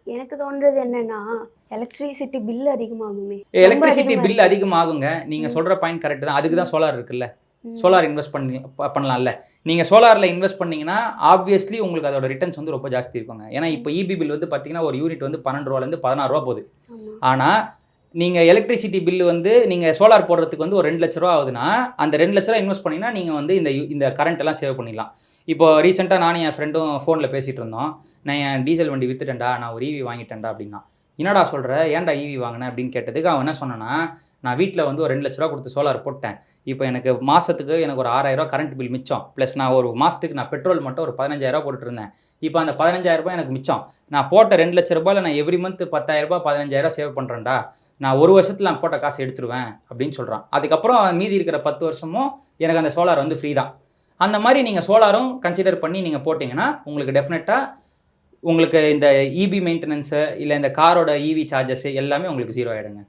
எனக்கு தோன்றது என்னன்னா, எலக்ட்ரிசிட்டி பில் அதிகமாகுமே. ரொம்ப எலக்ட்ரிசிட்டி அதிகமா பில் இருக்கே. அதிகமாகுங்க. நீங்க ம், சொல்ற பாயிண்ட் கரெக்ட் தான். அதுக்கு தான் ம், சோலார் இருக்குல்ல. ம். சோலார் இன்வெஸ்ட் பண்ணலாம்ல. நீங்க சோலார்ல இன்வெஸ்ட் பண்ணீங்கன்னா, ஆப்வியஸ்லி உங்களுக்கு அதோட ரிட்டர்ன்ஸ் வந்து ரொம்ப ஜாஸ்தி இருக்குங்க. ஏன்னா, ம். இப்ப ஈபி பில் வந்து பார்த்தீங்கன்னா, ஒரு யூனிட் வந்து ரூ. 12லேருந்து ரூ. 16 போகுது. ஆமா. ஆனா, நீங்க எலக்ட்ரிசிட்டி பில் வந்து நீங்க சோலார் போடுறதுக்கு வந்து ஒரு ரூ. 2,00,000 ஆகுதுன்னா, அந்த ரூ. 2,00,000 இன்வெஸ்ட் பண்ணீங்கன்னா, நீங்க வந்து இந்த கரண்ட் எல்லாம் சேவ் பண்ணிடலாம். இப்போ ரீசென்ட்டா நானும் என் ஃப்ரெண்டும் ஃபோன்ல பேசிட்டு இருந்தோம். "நான் என் டீசல் வண்டி வித்துட்டேன்டா. நான் ஒரு ஈவி வாங்கிட்டேன்டா" அப்படின்னான். "என்னடா சொல்ற? ஏன்டா ஈவி வாங்குன?" அப்படின்னு கேட்டதுக்கு அவன் என்ன சொன்னான்னா, "நான் வீட்ல வந்து ஒரு ரூ. 2,00,000 குடுத்து சோலார் போட்டேன். இப்போ எனக்கு மாசத்துக்கு எனக்கு ஒரு ரூ. 6,000 கரண்ட் பில் மிச்சம். பிளஸ் நான் ஒரு மாசத்துக்கு நான் பெட்ரோல் மட்டும் ஒரு ரூ. 15,000 போட்டுட்டு இருந்தேன். இப்போ அந்த ரூ. 15,000 எனக்கு மிச்சம். நான் போட்ட ரூ. 2,00,000ல நான் எவ்ரி மந்த் ரூ. 10,000 ரூ. 15,000 சேவ் பண்றேன்டா. நான் 1 வருஷத்துல நான் போட்ட காசு எடுத்துருவேன்" அப்படின்னு சொல்றான். அதுக்கப்புறம் மீதி இருக்கிற 10 வருஷமும் எனக்கு அந்த சோலார் வந்து ஃப்ரீ தான். அந்த மாரி நீங்க சோலாரும் கன்சிடர் பண்ணி நீங்க போட்டீங்கன்னா, உங்களுக்கு டெஃபினட்டா உங்களுக்கு இந்த ஈபி மெயின்டனன்ஸ் இல்ல இந்த காரோட ஈவி சார்ஜஸ் எல்லாமே உங்களுக்கு 0 ஆயிடுங்க.